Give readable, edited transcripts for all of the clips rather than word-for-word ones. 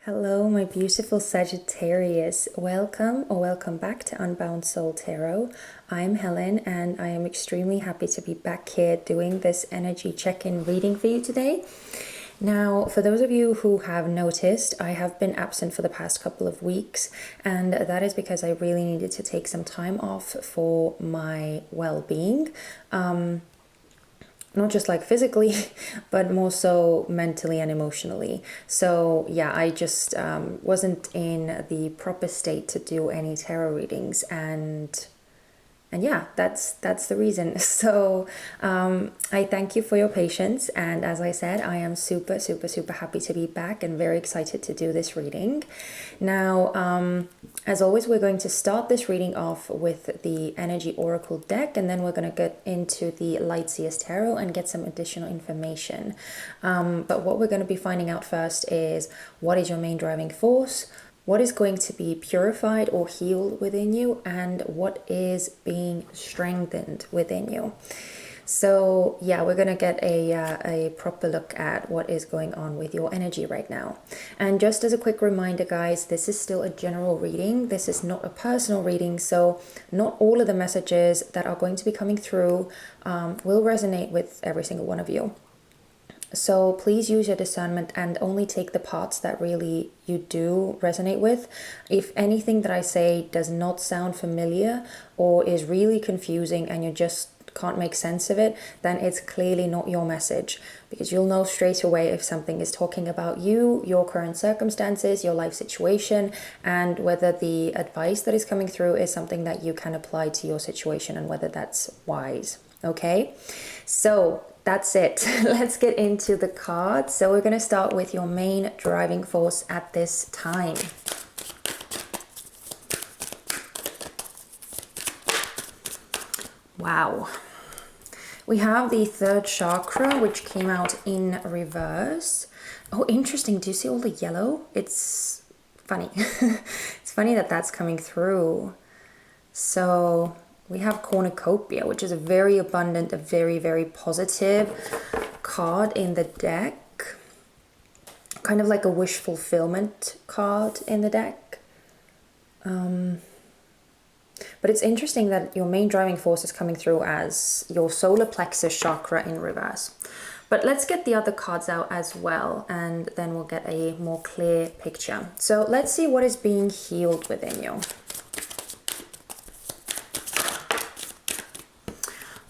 Hello, my beautiful Sagittarius. Welcome or welcome back to Unbound Soul Tarot. I'm Helen and I am extremely happy to be back here doing this energy check-in reading for you today. Now, for those of you who have noticed, I have been absent for the past couple of weeks, and that is because I really needed to take some time off for my well-being. Not just like physically, but more so mentally and emotionally. So yeah, I just wasn't in the proper state to do any tarot readings, and yeah, that's the reason. So I thank you for your patience, and as I said, I am super happy to be back and very excited to do this reading. Now, as always, we're going to start this reading off with the Energy Oracle deck, and then we're going to get into the Light Seers Tarot and get some additional information. But what we're going to be finding out first is, what is your main driving force? What is going to be purified or healed within you, and what is being strengthened within you? So yeah, we're going to get a proper look at what is going on with your energy right now. And just as a quick reminder, guys, this is still a general reading. This is not a personal reading, so not all of the messages that are going to be coming through will resonate with every single one of you. So please use your discernment and only take the parts that really you do resonate with. If anything that I say does not sound familiar or is really confusing and you just can't make sense of it, then it's clearly not your message, because you'll know straight away if something is talking about you, your current circumstances, your life situation, and whether the advice that is coming through is something that you can apply to your situation and whether that's wise. Okay, so that's it. Let's get into the cards. So we're going to start with your main driving force at this time. Wow. We have the third chakra, which came out in reverse. Oh, interesting. Do you see all the yellow? It's funny. It's funny that that's coming through. So we have cornucopia, which is a very abundant, a very positive card in the deck. Kind of like a wish fulfillment card in the deck. But it's interesting that your main driving force is coming through as your solar plexus chakra in reverse. But let's get the other cards out as well, and then we'll get a more clear picture. So let's see what is being healed within you.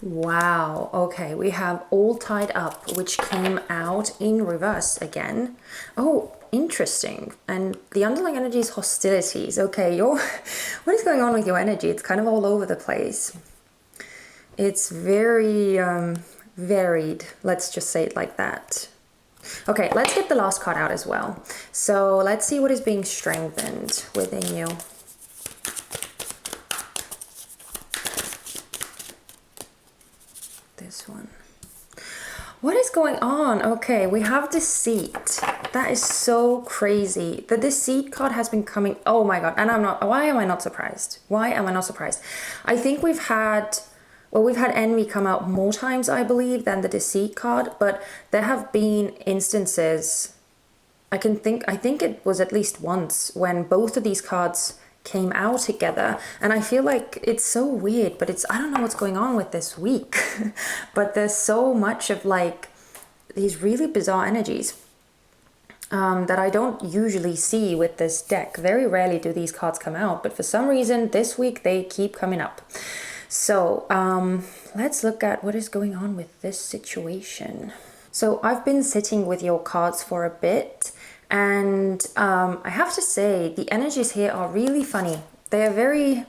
Wow, okay, we have all tied up, which came out in reverse again. Oh, interesting. And the underlying energy is hostilities. Okay, what is going on with your energy? It's kind of all over the place. It's very varied, let's just say it like that. Okay, let's get the last card out as well. So let's see what is being strengthened within you. This one. What is going on? Okay, we have deceit. That is so crazy. The deceit card has been coming. Oh my god. And why am I not surprised? Why am I not surprised? I think we've had envy come out more times, I believe, than the deceit card, but there have been instances, I think it was at least once, when both of these cards came out together, and I feel like it's so weird, but I don't know what's going on with this week. But there's so much of like these really bizarre energies that I don't usually see with this deck. Very rarely do these cards come out, but for some reason this week they keep coming up. So let's look at what is going on with this situation. So I've been sitting with your cards for a bit, and I have to say the energies here are really funny. They're very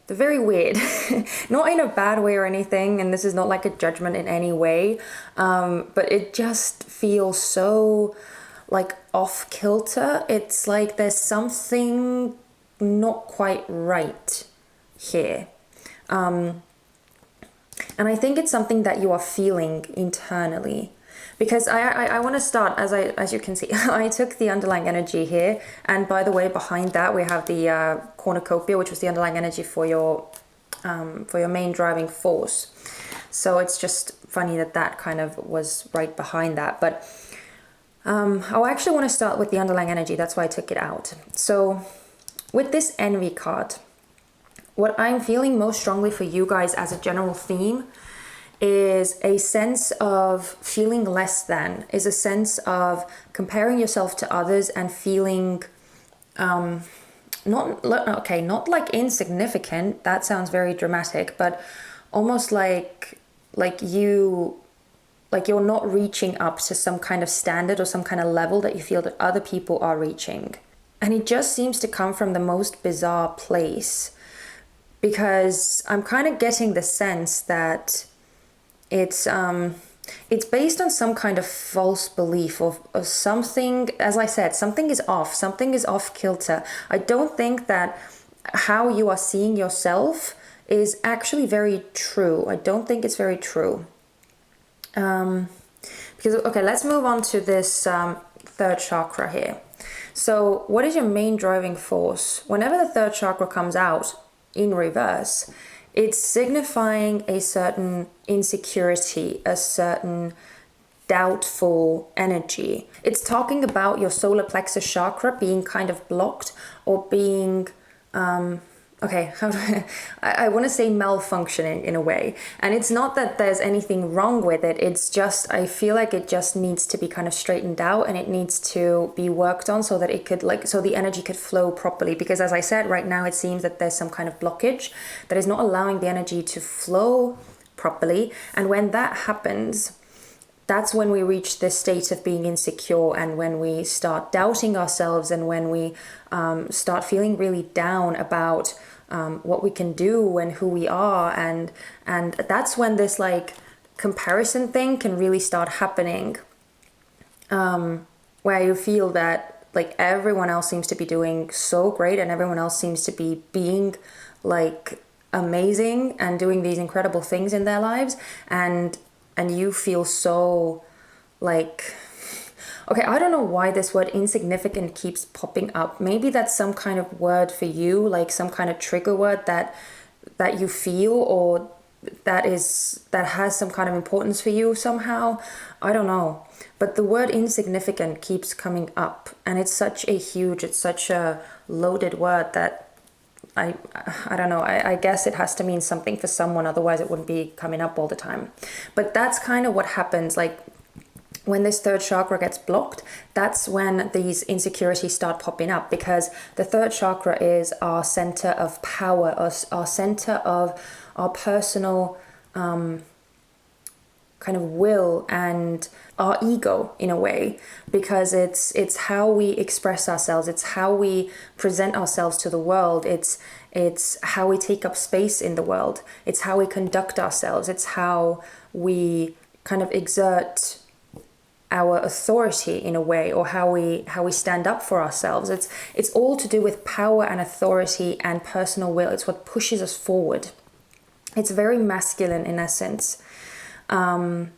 weird. Not in a bad way or anything, and this is not like a judgment in any way, but it just feels so like off kilter. It's like there's something not quite right here. And I think it's something that you are feeling internally. Because I want to start, as you can see, I took the underlying energy here. And by the way, behind that, we have the cornucopia, which was the underlying energy for your main driving force. So it's just funny that that kind of was right behind that. But I actually want to start with the underlying energy. That's why I took it out. So with this envy card, what I'm feeling most strongly for you guys as a general theme is a sense of feeling less than, is a sense of comparing yourself to others and feeling not like insignificant. That sounds very dramatic, but almost like you're not reaching up to some kind of standard or some kind of level that you feel that other people are reaching. And it just seems to come from the most bizarre place, because I'm kind of getting the sense that it's based on some kind of false belief of something. As I said, something is off kilter. I don't think that how you are seeing yourself is actually very true. I don't think it's very true. Because, okay, let's move on to this third chakra here. So what is your main driving force? Whenever the third chakra comes out in reverse, it's signifying a certain insecurity, a certain doubtful energy. It's talking about your solar plexus chakra being kind of blocked or being I want to say malfunctioning in a way. And it's not that there's anything wrong with it. It's just, I feel like it just needs to be kind of straightened out, and it needs to be worked on so that it could so the energy could flow properly. Because as I said, right now it seems that there's some kind of blockage that is not allowing the energy to flow properly. And when that happens, that's when we reach this state of being insecure, and when we start doubting ourselves, and when we start feeling really down about what we can do and who we are, and that's when this like comparison thing can really start happening, where you feel that like everyone else seems to be doing so great, and everyone else seems to be being like amazing and doing these incredible things in their lives, and you feel so like, okay, I don't know why this word insignificant keeps popping up. Maybe that's some kind of word for you, like some kind of trigger word that you feel, or that has some kind of importance for you somehow. I don't know. But the word insignificant keeps coming up, and it's such a loaded word that I don't know. I guess it has to mean something for someone, otherwise it wouldn't be coming up all the time. But that's kind of what happens. Like when this third chakra gets blocked, that's when these insecurities start popping up, because the third chakra is our center of power, our center of our personal kind of will and our ego in a way, because it's how we express ourselves, it's how we present ourselves to the world, it's how we take up space in the world, it's how we conduct ourselves, it's how we kind of exert our authority in a way, or how we stand up for ourselves. It's all to do with power and authority and personal will. It's what pushes us forward. It's very masculine in essence. And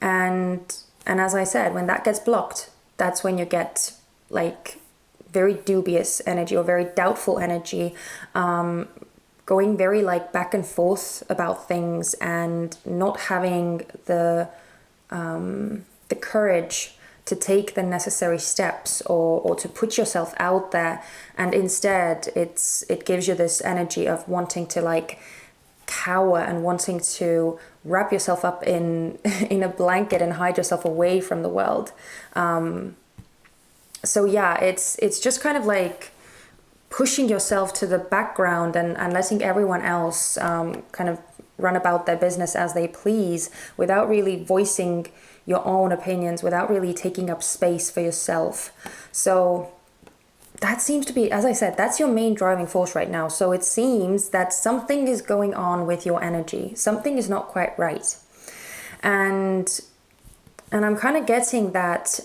as I said, when that gets blocked, that's when you get like very dubious energy or very doubtful energy, going very like back and forth about things, and not having the courage to take the necessary steps or to put yourself out there. And instead it gives you this energy of wanting to like cower and wanting to wrap yourself up in a blanket and hide yourself away from the world. So yeah, it's just kind of like pushing yourself to the background and letting everyone else kind of run about their business as they please, without really voicing your own opinions, without really taking up space for yourself. So that seems to be, as I said, that's your main driving force right now. So it seems that something is going on with your energy. Something is not quite right. And I'm kind of getting that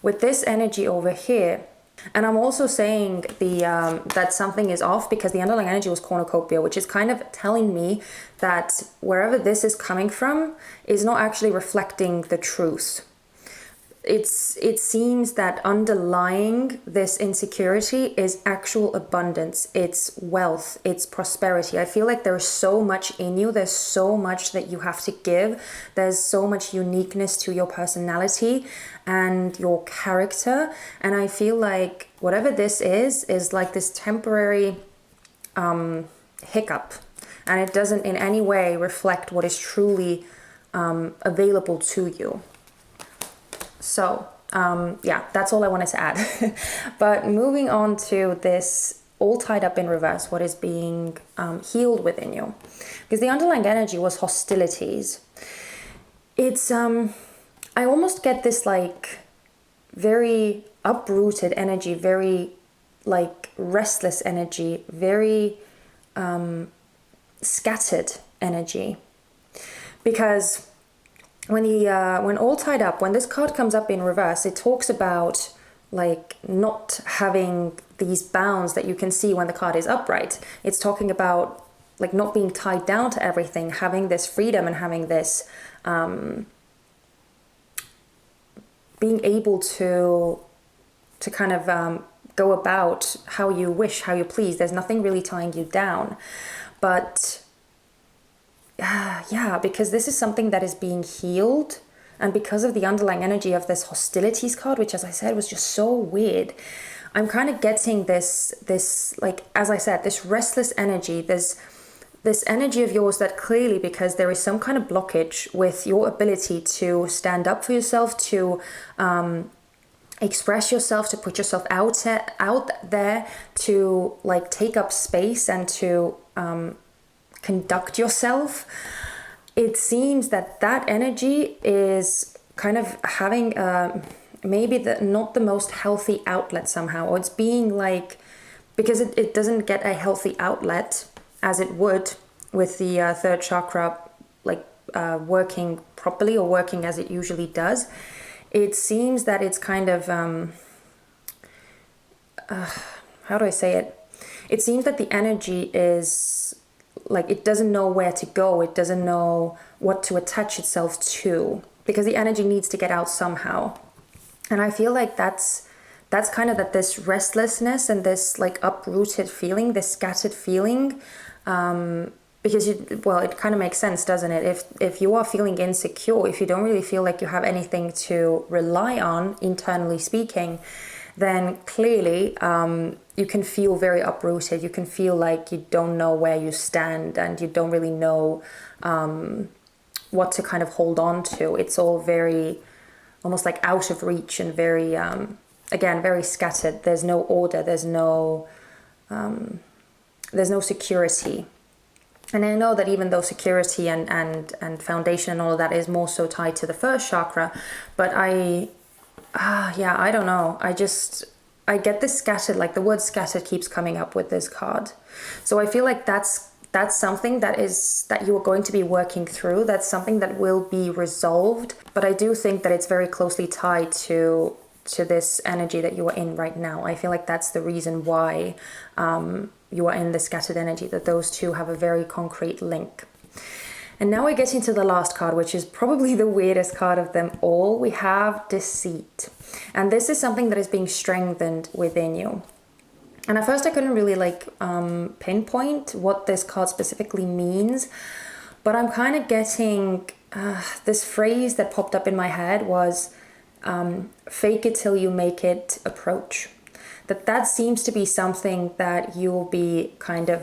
with this energy over here. And I'm also saying that something is off, because the underlying energy was cornucopia, which is kind of telling me that wherever this is coming from is not actually reflecting the truth. it seems that underlying this insecurity is actual abundance, it's wealth, it's prosperity. I feel like there's so much in you, there's so much that you have to give, there's so much uniqueness to your personality and your character, and I feel like whatever this is like this temporary hiccup, and it doesn't in any way reflect what is truly available to you. So, yeah, that's all I wanted to add. But moving on to this all tied up in reverse, what is being healed within you. Because the underlying energy was hostilities. It's, I almost get this like very uprooted energy, very like restless energy, very scattered energy. Because when all tied up, when this card comes up in reverse, it talks about like not having these bounds that you can see when the card is upright. It's talking about like not being tied down to everything, having this freedom and having this being able to kind of go about how you wish, how you please. There's nothing really tying you down. But yeah, because this is something that is being healed, and because of the underlying energy of this hostilities card, which as I said was just so weird, I'm kind of getting this like, as I said, this restless energy, this energy of yours that clearly, because there is some kind of blockage with your ability to stand up for yourself, to express yourself, to put yourself out there, to like take up space and to conduct yourself. It seems that energy is kind of having maybe not the most healthy outlet somehow, or it's being like, because it doesn't get a healthy outlet as it would with the third chakra like working properly or working as it usually does. It seems that it's kind of how do I say it? It seems that the energy is like it doesn't know where to go. It doesn't know what to attach itself to, because the energy needs to get out somehow. And I feel like that's kind of that this restlessness and this like uprooted feeling, this scattered feeling, because it kind of makes sense, doesn't it? If you are feeling insecure, if you don't really feel like you have anything to rely on, internally speaking, then clearly you can feel very uprooted. You can feel like you don't know where you stand, and you don't really know what to kind of hold on to. It's all very almost like out of reach and very again, very scattered. There's no order, there's no security. And I know that even though security and foundation and all of that is more so tied to the first chakra, but I don't know. I get this scattered, like the word scattered keeps coming up with this card. So I feel like that's something that you are going to be working through. That's something that will be resolved. But I do think that it's very closely tied to this energy that you are in right now. I feel like that's the reason why you are in the scattered energy, that those two have a very concrete link. And now we're getting to the last card, which is probably the weirdest card of them all. We have deceit. And this is something that is being strengthened within you. And at first I couldn't really pinpoint what this card specifically means, but I'm kind of getting this phrase that popped up in my head was fake it till you make it approach. That seems to be something that you will be kind of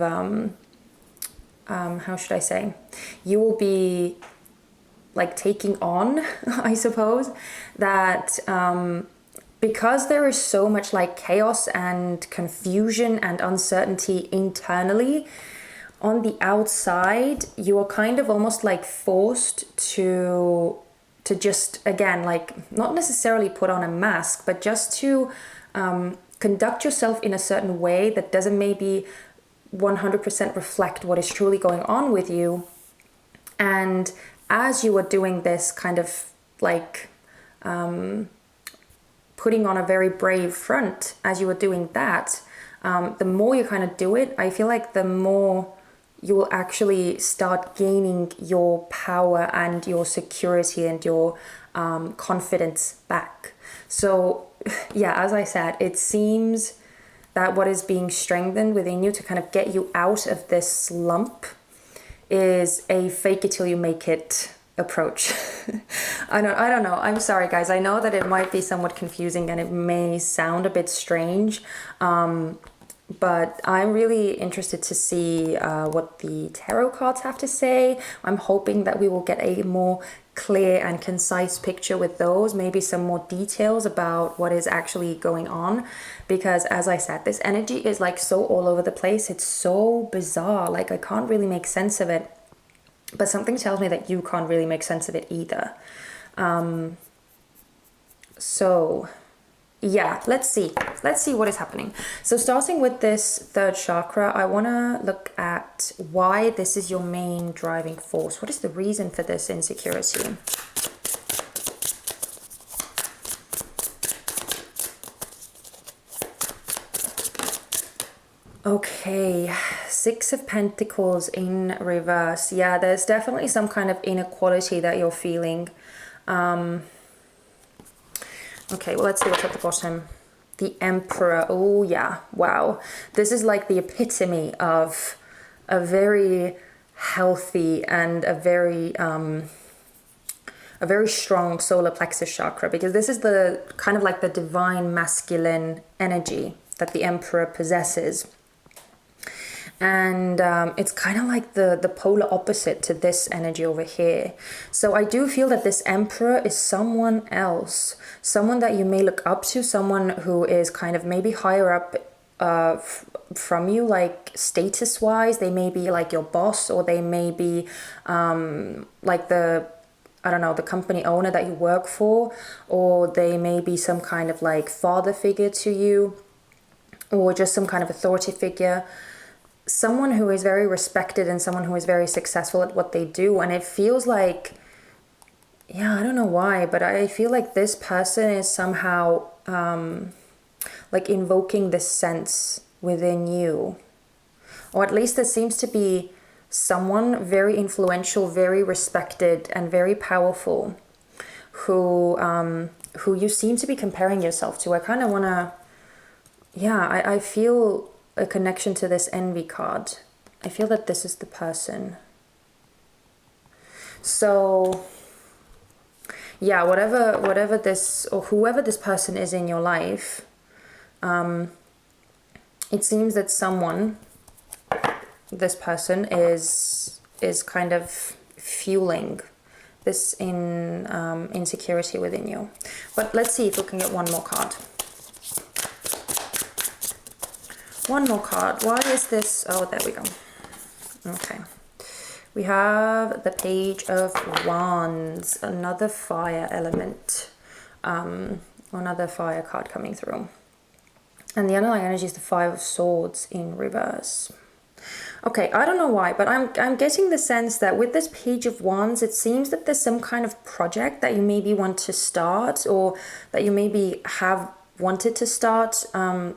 how should I say? You will be like taking on, I suppose, that because there is so much like chaos and confusion and uncertainty internally, on the outside, you are kind of almost like forced to just, again, like not necessarily put on a mask, but just to conduct yourself in a certain way that doesn't maybe 100% reflect what is truly going on with you. And as you are doing this kind of like putting on a very brave front, as you are doing that, the more you kind of do it, I feel like the more you will actually start gaining your power and your security and your confidence back. So yeah, as I said, it seems that what is being strengthened within you to kind of get you out of this slump is a fake it till you make it approach. I don't know. I'm sorry, guys. I know that it might be somewhat confusing and it may sound a bit strange. But I'm really interested to see what the tarot cards have to say. I'm hoping that we will get a more clear and concise picture with those, maybe some more details about what is actually going on, because as I said, this energy is like so all over the place. It's so bizarre, like I can't really make sense of it, but something tells me that you can't really make sense of it either. So yeah, let's see what is happening. So starting with this third chakra, I want to look at why this is your main driving force. What is the reason for this insecurity? Okay, Six of Pentacles in reverse. Yeah, there's definitely some kind of inequality that you're feeling. Okay, well, let's see what's at the bottom. The Emperor. Oh, yeah. Wow. This is like the epitome of a very healthy and a very strong solar plexus chakra, because this is the kind of like the divine masculine energy that the Emperor possesses. And it's kind of like the polar opposite to this energy over here. So I do feel that this Emperor is someone else, someone that you may look up to, someone who is kind of maybe higher up from you, like status-wise. They may be like your boss, or they may be like the company owner that you work for, or they may be some kind of like father figure to you, or just some kind of authority figure. Someone who is very respected and someone who is very successful at what they do. And it feels like, yeah, I don't know why, but I feel like this person is somehow like invoking this sense within you. Or at least there seems to be someone very influential, very respected, and very powerful who you seem to be comparing yourself to. I kind of want to, yeah, I feel a connection to this envy card. I feel that this is the person. So yeah, whatever this, or whoever this person is in your life, it seems that this person is kind of fueling this insecurity within you. But let's see if we can get one more card. One more card. Why is this? Oh, there we go. Okay. We have the Page of Wands, another fire element, another fire card coming through. And the underlying energy is the Five of Swords in reverse. Okay, I don't know why, but I'm getting the sense that with this Page of Wands, it seems that there's some kind of project that you maybe want to start, or that you maybe have wanted to start, or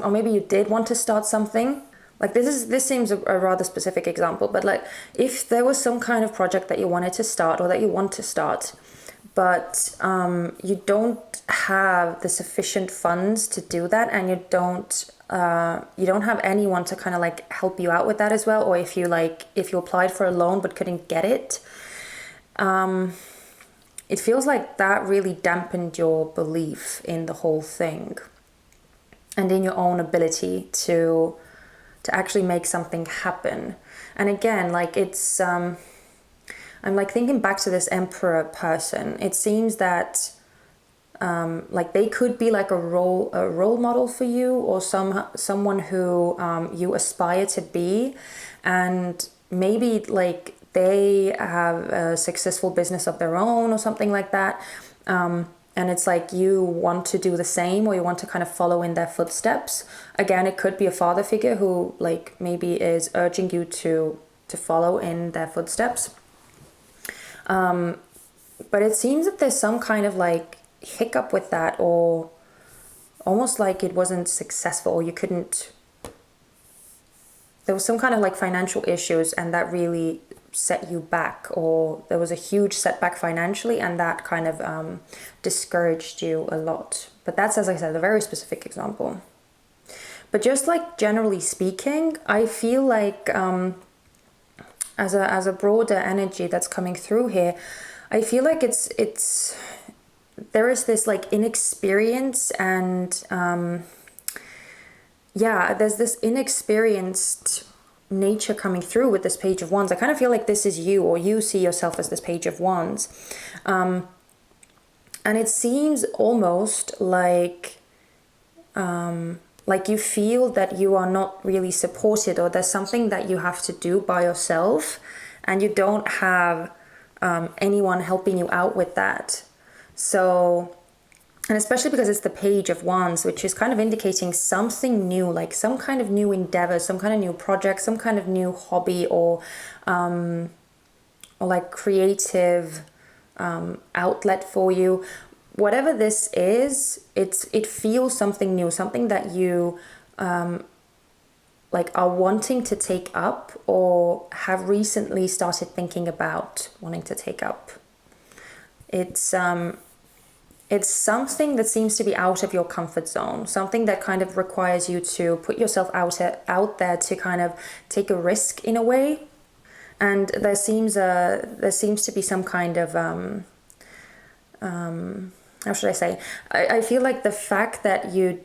maybe you did want to start something. Like this seems a rather specific example, but like if there was some kind of project that you wanted to start, or that you want to start, but you don't have the sufficient funds to do that, and you don't have anyone to kind of like help you out with that as well, or if you applied for a loan but couldn't get it, it feels like that really dampened your belief in the whole thing and in your own ability to actually make something happen. And again, like it's I'm like thinking back to this Emperor person. It seems that like they could be like a role model for you, or someone who you aspire to be, and maybe like they have a successful business of their own or something like that. And it's like you want to do the same, or you want to kind of follow in their footsteps. Again, it could be a father figure who like maybe is urging you to follow in their footsteps. But it seems that there's some kind of like hiccup with that, or almost like it wasn't successful, or there was some kind of like financial issues, and that really set you back, or there was a huge setback financially, and that kind of discouraged you a lot. But that's, as I said, a very specific example. But just like generally speaking, I feel like as a broader energy that's coming through here, I feel like it's there is this like inexperience, and yeah, there's this inexperienced nature coming through with this Page of Wands. I kind of feel like this is you, or you see yourself as this Page of Wands. And it seems almost like you feel that you are not really supported, or there's something that you have to do by yourself, and you don't have anyone helping you out with that. So, and especially because it's the Page of Wands, which is kind of indicating something new, like some kind of new endeavor, some kind of new project, some kind of new hobby, or like creative outlet for you. Whatever this is, it feels something new, something that you like are wanting to take up, or have recently started thinking about wanting to take up. It's something that seems to be out of your comfort zone, something that kind of requires you to put yourself out there to kind of take a risk in a way. And there seems to be some kind of how should I say? I feel like the fact that you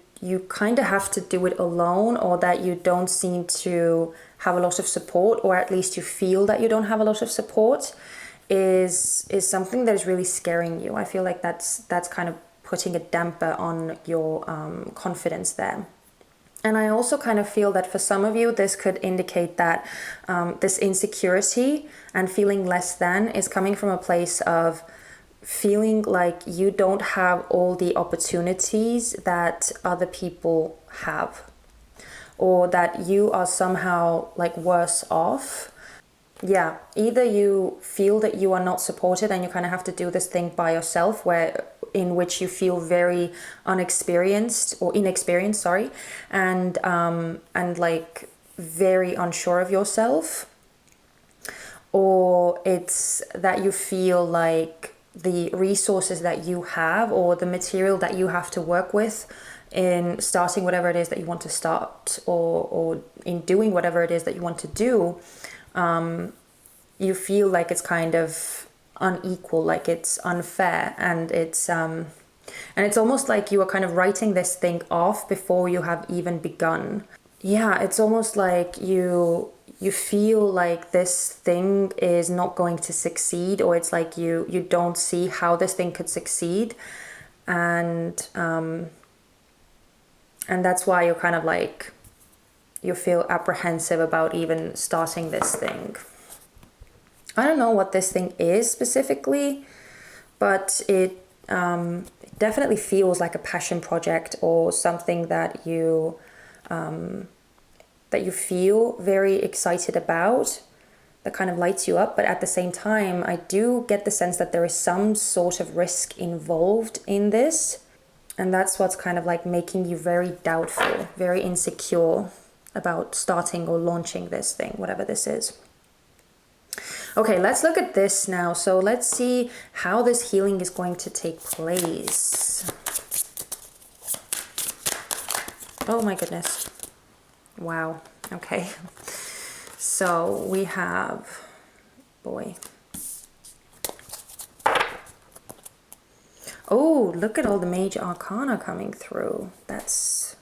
kind of have to do it alone, or that you don't seem to have a lot of support, or at least you feel that you don't have a lot of support, is something that is really scaring you. I feel like that's kind of putting a damper on your confidence there. And I also kind of feel that for some of you, this could indicate that this insecurity and feeling less than is coming from a place of feeling like you don't have all the opportunities that other people have, or that you are somehow like worse off. Yeah, either you feel that you are not supported and you kind of have to do this thing by yourself, in which you feel very inexperienced, and like very unsure of yourself, or it's that you feel like the resources that you have, or the material that you have to work with in starting whatever it is that you want to start, or in doing whatever it is that you want to do, you feel like it's kind of unequal, like it's unfair, and it's almost like you are kind of writing this thing off before you have even begun. Yeah, it's almost like you feel like this thing is not going to succeed, or it's like you don't see how this thing could succeed, and that's why you're kind of like, you feel apprehensive about even starting this thing. I don't know what this thing is specifically, but it definitely feels like a passion project, or something that you feel very excited about, that kind of lights you up. But at the same time, I do get the sense that there is some sort of risk involved in this, and that's what's kind of like making you very doubtful, very insecure about starting or launching this thing, whatever this is. Okay, let's look at this now. So let's see how this healing is going to take place. Oh my goodness. Wow. Okay. So we have, boy. Oh, look at all the major arcana coming through. That's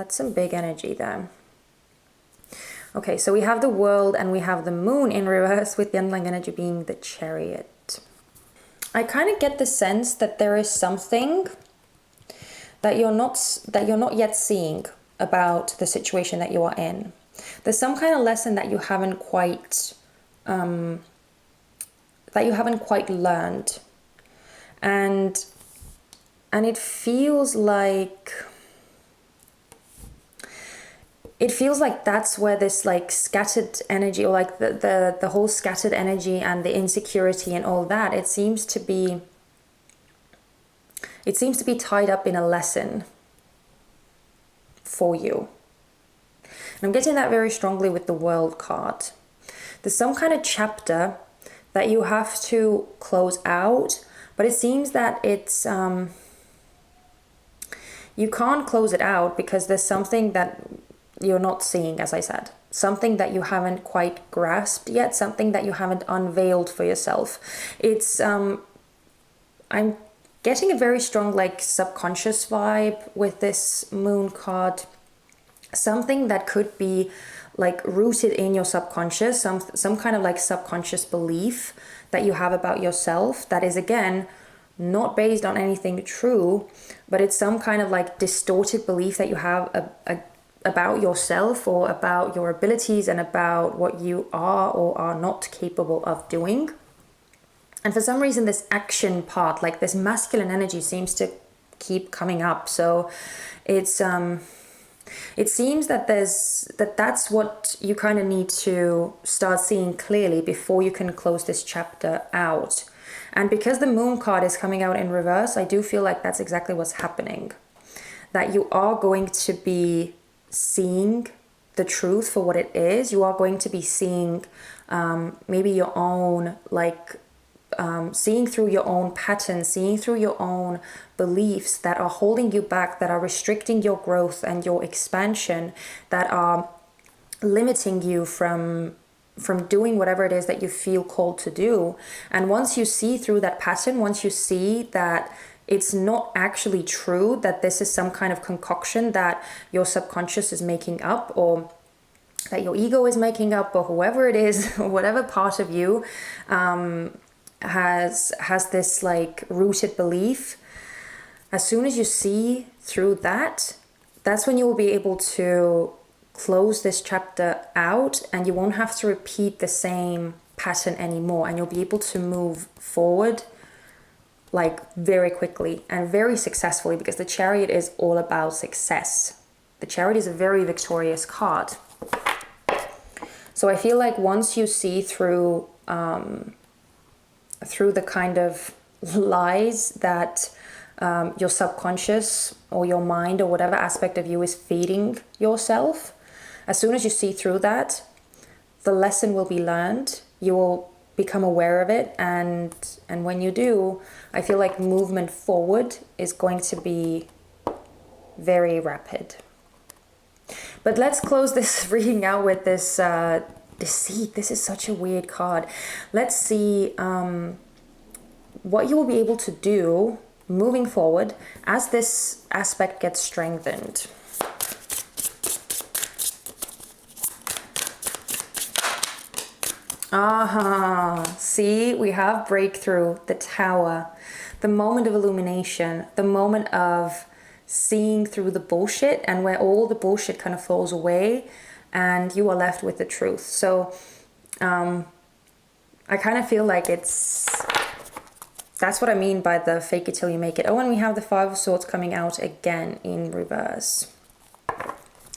some big energy there. Okay, so we have the World and we have the Moon in reverse, with the underlying energy being the Chariot. I kind of get the sense that there is something that you're not yet seeing about the situation that you are in. There's some kind of lesson that you haven't quite learned, and it feels like that's where this like scattered energy, or like the whole scattered energy and the insecurity and all that, it seems to be tied up in a lesson for you. And I'm getting that very strongly with the World card. there's some kind of chapter that you have to close out, but it seems that it's you can't close it out because there's something that you're not seeing, as I said, something that you haven't quite grasped yet, something that you haven't unveiled for yourself. It's I'm getting a very strong like subconscious vibe with this moon card, something that could be like rooted in your subconscious, some kind of like subconscious belief that you have about yourself that is, again, not based on anything true, but it's some kind of like distorted belief that you have about yourself or about your abilities and about what you are or are not capable of doing. And for some reason, this action part, like this masculine energy, seems to keep coming up. So it's it seems that that's what you kind of need to start seeing clearly before you can close this chapter out. And because the moon card is coming out in reverse, I do feel like that's exactly what's happening. That you are going to be seeing the truth for what it is. You are going to be seeing maybe your own, like, seeing through your own patterns, seeing through your own beliefs that are holding you back, that are restricting your growth and your expansion, that are limiting you from doing whatever it is that you feel called to do. And once you see through that pattern, once you see that it's not actually true, that this is some kind of concoction that your subconscious is making up, or that your ego is making up, or whoever it is, or whatever part of you has this like rooted belief, as soon as you see through that, that's when you will be able to close this chapter out, and you won't have to repeat the same pattern anymore, and you'll be able to move forward like very quickly and very successfully, because the Chariot is all about success. The Chariot is a very victorious card. So I feel like once you see through the kind of lies that your subconscious or your mind or whatever aspect of you is feeding yourself, as soon as you see through that, the lesson will be learned. You will become aware of it, and when you do, I feel like movement forward is going to be very rapid. But let's close this reading out with this Deceit. This is such a weird card. Let's see what you will be able to do moving forward as this aspect gets strengthened. See, we have breakthrough, the Tower, the moment of illumination, the moment of seeing through the bullshit, and where all the bullshit kind of falls away and you are left with the truth. So I kind of feel like that's what I mean by the fake it till you make it. Oh, and we have the Five of Swords coming out again in reverse.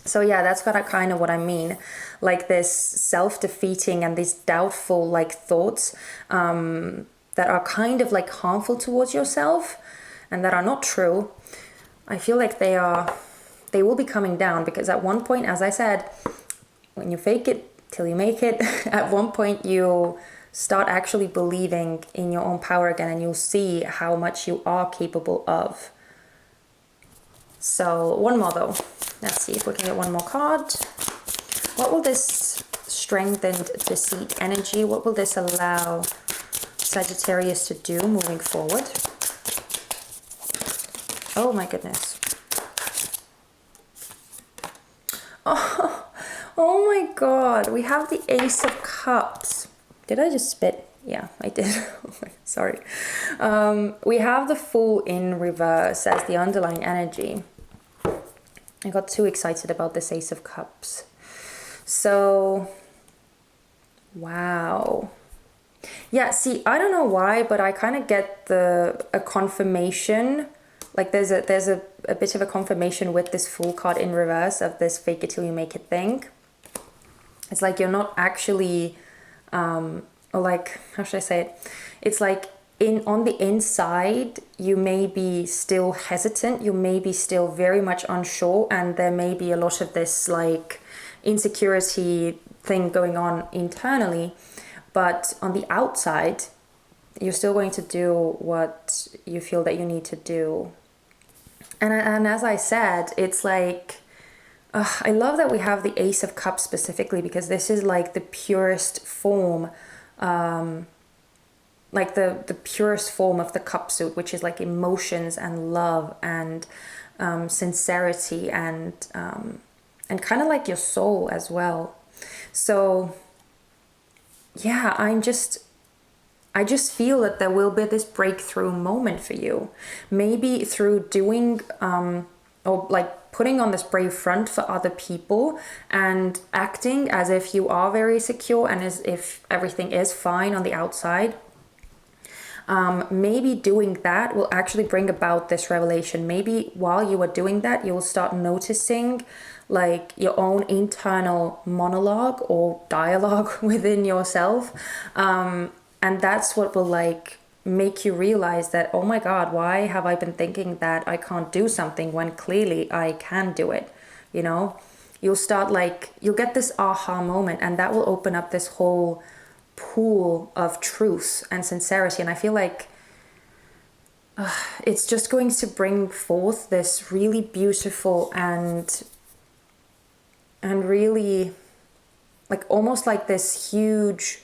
So yeah, that's kind of what I mean. Like this self-defeating and these doubtful like thoughts that are kind of like harmful towards yourself and that are not true. I feel like they will be coming down, because at one point, as I said, when you fake it till you make it, at one point you start actually believing in your own power again, and you'll see how much you are capable of. So one more though. Let's see if we can get one more card. What will this strengthened deceit energy, what will this allow Sagittarius to do moving forward? Oh my goodness. Oh my god, we have the Ace of Cups. Did I just spit? Yeah, I did. Sorry. We have the Fool in reverse as the underlying energy. I got too excited about this Ace of Cups. So, wow. Yeah, see, I don't know why, but I kind of get a confirmation. Like there's a bit of a confirmation with this Fool card in reverse of this fake it till you make it thing. It's like you're not actually, or like, how should I say it? It's like on the inside, you may be still hesitant, you may be still very much unsure, and there may be a lot of this like insecurity thing going on internally, but on the outside, you're still going to do what you feel that you need to do. And as I said, it's like, I love that we have the Ace of Cups specifically, because this is like the purest form, like the purest form of the cup suit, which is like emotions and love and sincerity and kind of like your soul as well. So yeah, I just feel that there will be this breakthrough moment for you. Maybe through doing, or like putting on this brave front for other people and acting as if you are very secure and as if everything is fine on the outside. Maybe doing that will actually bring about this revelation. Maybe while you are doing that, you will start noticing like your own internal monologue or dialogue within yourself. And that's what will like make you realize that, oh my God, why have I been thinking that I can't do something when clearly I can do it? You know, you'll start like, you'll get this aha moment, and that will open up this whole pool of truth and sincerity. And I feel like it's just going to bring forth this really beautiful and really like almost like this huge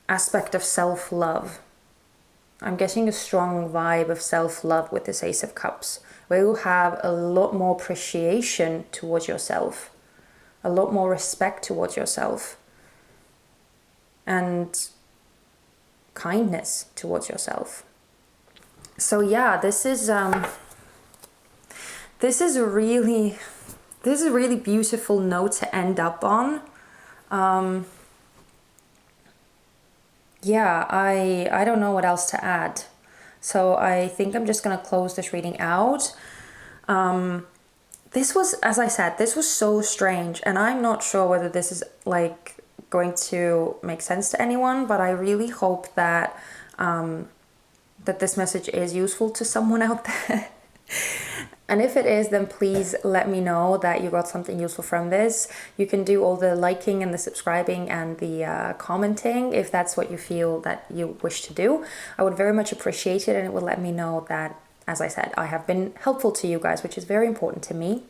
aspect of self-love. I'm getting a strong vibe of self-love with this Ace of Cups, where you have a lot more appreciation towards yourself, a lot more respect towards yourself, and kindness towards yourself. So yeah, this is a really beautiful note to end up on. Yeah, I don't know what else to add. So I think I'm just going to close this reading out. This was, as I said, this was so strange, and I'm not sure whether this is like going to make sense to anyone, but I really hope that that this message is useful to someone out there. And if it is, then please let me know that you got something useful from this. You can do all the liking and the subscribing and the commenting if that's what you feel that you wish to do. I would very much appreciate it, and it will let me know that, as I said, I have been helpful to you guys, which is very important to me.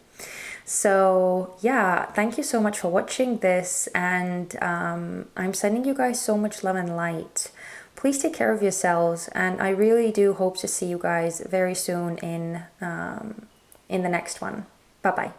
So yeah, thank you so much for watching this, and I'm sending you guys so much love and light. Please take care of yourselves, and I really do hope to see you guys very soon in the next one. Bye-bye.